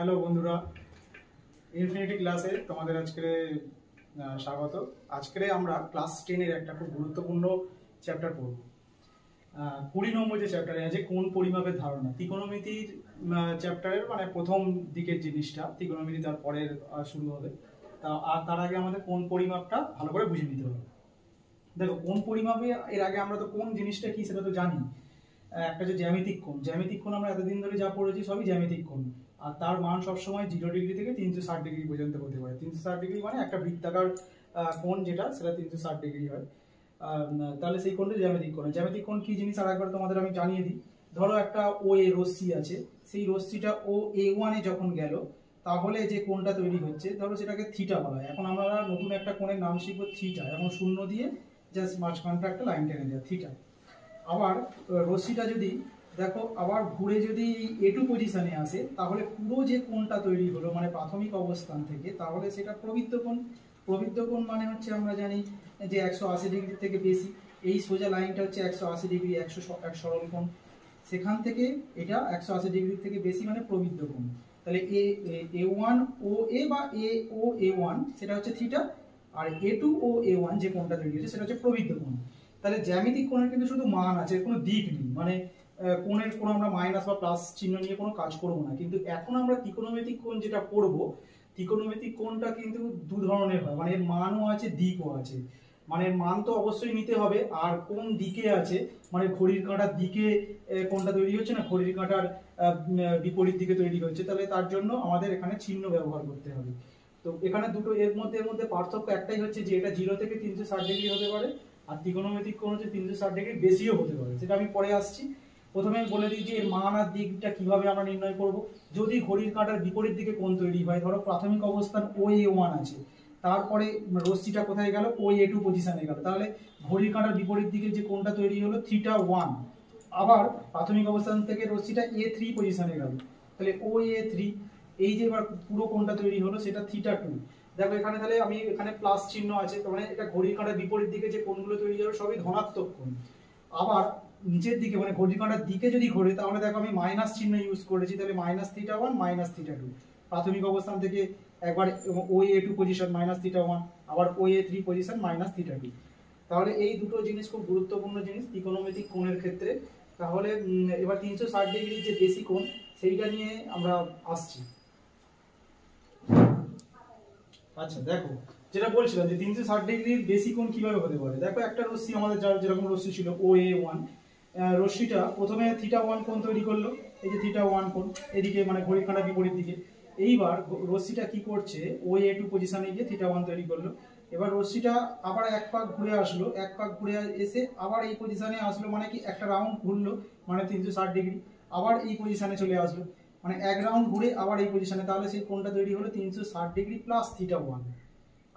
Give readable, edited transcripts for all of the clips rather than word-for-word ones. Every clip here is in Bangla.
হ্যালো বন্ধুরা, ইনফিনিটি ক্লাসে তোমাদের আজকে স্বাগত। আজকে আমরা ক্লাস 10-এর একটা খুব গুরুত্বপূর্ণ চ্যাপ্টার পড়ব। 20 নম্বর যে চ্যাপ্টারে আছে কোণ পরিমাপের ধারণা, ত্রিকোণমিতির চ্যাপ্টারের মানে প্রথম দিকের জিনিসটা। ত্রিকোণমিতি তার পরের শুরু হবে। তার আগে আমাদের কোণ পরিমাপটা ভালো করে বুঝে নিতে হবে। দেখো, কোণ পরিমাপে এর আগে আমরা তো কোণ জিনিসটা কি সেটা তো জানি। একটা যে জ্যামিতিক কোণ আমরা এতদিন ধরে যা পড়েছি সবই জ্যামিতিক কোণ, আর তার মান সবসময় 0 ডিগ্রি থেকে 360 ডিগ্রি পর্যন্ত হতে পারে। 360 ডিগ্রি মানে একটা বৃত্তাকার কোণ যেটা, সেটা 360 ডিগ্রি হয়। তাহলে সেই কোণটা জ্যামিতিক কোণ। জ্যামিতিক কোণ কি জিনিস আর একবার তোমাদের আমি জানিয়ে দিই। ধরো একটা ও এ রশ্মি আছে, সেই রশ্মিটা ও A1 এ যখন গেল, তাহলে যে কোণটা তৈরি হচ্ছে ধরো সেটাকে থিটা বলা হয়। এখন আমরা নতুন একটা কোণের নাম শিখবো থিটা। এখন শূন্য দিয়ে জাস্ট মাঝখানটা একটা লাইন টেনে দেওয়া, থিটা। আবার রশ্মিটা যদি দেখো আবার ঘুরে যদি A2 পজিশনে আসে, তাহলে পুরো যে কোণটা তৈরি হলো মানে প্রাথমিক অবস্থান থেকে, তাহলে সেটা প্রবৃত্ত কোণ। প্রবৃত্ত কোণ মানে হচ্ছে আমরা জানি যে 180 ডিগ্রি থেকে বেশি। এই সোজা লাইনটা হচ্ছে 180 ডিগ্রি, এক সরল কোণ। সেখান থেকে এটা 180 ডিগ্রি থেকে বেশি মানে প্রবৃত্ত কোণ। তাহলে A1 ও A বা A ও A1 সেটা হচ্ছে থিটা, আর A2 ও A1 যে কোণটা তৈরি হচ্ছে সেটা হচ্ছে প্রবৃত্ত কোণ। তাহলে জ্যামিতিক কোণের কিন্তু শুধু মান আছে, কোনো দিক নেই। মানে কোণের কোনো আমরা মাইনাস বা প্লাস চিহ্ন নিয়ে কোনো কাজ করব না। কিন্তু এখন আমরা ত্রিকোণমিতিক কোণ যেটা পড়ব, ত্রিকোণমিতিক কোণটা কিন্তু দু ধরনের হয়, মানে এর মানও আছে দিকও আছে। মানে মান তো অবশ্যই নিতে হবে, আর কোন দিকে আছে মানে ঘড়ির কাঁটার দিকে কোণটা তৈরি হচ্ছে না ঘড়ির কাঁটার বিপরীত দিকে তৈরি হচ্ছে, তাহলে তার জন্য আমাদের এখানে চিহ্ন ব্যবহার করতে হবে। তো এখানে দুটো এর মধ্যে পার্থক্য একটাই হচ্ছে যে এটা 0 থেকে 360 ডিগ্রি হতে পারে, আর ত্রিকোণমিতিক কোণ হচ্ছে 360 ডিগ্রি বেশিও হতে পারে। সেটা আমি পরে আসছি। প্রথমে আমি বলে দিই যে এর মান আর দিকটা কিভাবে আমরা নির্ণয় করব। যদি ঘড়ির কাঁটার বিপরীত দিকে কোণ তৈরি হয়, ধরো প্রাথমিক অবস্থান OA1 আছে, তারপরে রশ্মিটা কোথায় গেল, OA2 পজিশনে গেল, তাহলে ঘড়ির কাঁটার বিপরীত দিকে যে কোণটা তৈরি হলো θ1। আবার প্রাথমিক অবস্থান থেকে রশ্মিটা A3 পজিশনে গেল, তাহলে OA3। এই যে এবার পুরো কোণটা তৈরি হলো সেটা θ2। দেখো এখানে তাহলে আমি এখানে প্লাস চিহ্ন আছে, তার মানে এটা ঘড়ির কাঁটার বিপরীত দিকে যে কোণগুলো তৈরি হবে সবই ধনাত্মক কোণ। আবার নিচের দিকে মানে ঘড়ির কাঁটার দিকে যদি ঘোরে, তাহলে দেখো আমি মাইনাস চিহ্ন ইউজ করেছি, তাহলে -θ1 -θ2। প্রাথমিক অবস্থান থেকে একবার OA2 পজিশন -θ1, আবার OA3 পজিশন -θ2। তাহলে এই দুটো জিনিস খুব গুরুত্বপূর্ণ জিনিস ত্রিকোণমিতিক কোণের ক্ষেত্রে। তাহলে এবার 360 ডিগ্রির যে বেশি কোণ সেইটা নিয়ে আমরা আসছি। আচ্ছা দেখো, যেটা বলছিলাম যে 360 ডিগ্রির বেশি কোণ কিভাবে হতে পারে। দেখো একটা রশ্মি আমাদের যেরকম রশ্মি ছিল OA1, রশ্মিটা প্রথমে θ1 কোণ তৈরি করলো, এই যে θ1 কোণ এদিকে মানে ঘড়ির কাঁটার বিপরীত দিকে। এইবার রশ্মিটা কি করছে, OA2 পজিশনে গিয়ে θ1 তৈরি করলো। এবার রশ্মিটা আবার এক পাক ঘুরে আসলো, এক পাক ঘুরে এসে আবার এই পজিশনে আসলো, মানে কি একটা রাউন্ড ঘুরলো মানে 360 ডিগ্রি, আবার এই পজিশনে চলে আসলো, মানে এক রাউন্ড ঘুরে আবার এই পজিশনে। তাহলে সেই কোণটা তৈরি হলো 360 ডিগ্রি প্লাস θ1।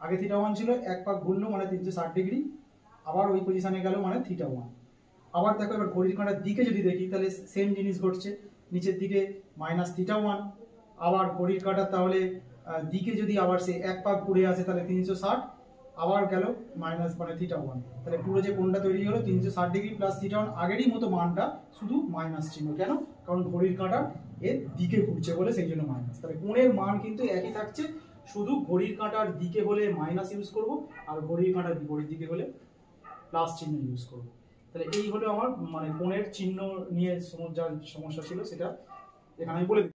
আগে θ1 ছিল, এক পাক ঘুরলো মানে 360 ডিগ্রি, আবার ওই পজিশনে গেল মানে θ1। আবার দেখো এবার ঘড়ির কাঁটার দিকে যদি দেখি, তাহলে সেম জিনিস ঘটছে, নিচের দিকে -θ1। আবার ঘড়ির কাঁটার তাহলে দিকে যদি আবার সে এক পাক ঘুরে আসে, তাহলে 360, আবার গেল মাইনাস মানে θ1। তাহলে পুরো যে কোণটা তৈরি হলো 360 ডিগ্রি প্লাস θ1, আগেরই মতো মানটা, শুধু মাইনাস চিহ্ন। কেন? কারণ ঘড়ির কাঁটা এর দিকে ঘুরছে বলে সেই জন্য মাইনাস। তাহলে কোণের মান কিন্তু একই থাকছে, শুধু ঘড়ির কাঁটার দিকে হলে মাইনাস ইউজ করব, আর ঘড়ির কাঁটার বিপরীত দিকে হলে প্লাস চিহ্ন ইউজ করব। তাহলে এই হলো আমার মানে কোণের চিহ্ন নিয়ে যা সমস্যা ছিল সেটা এখানে আমি বলে দিই।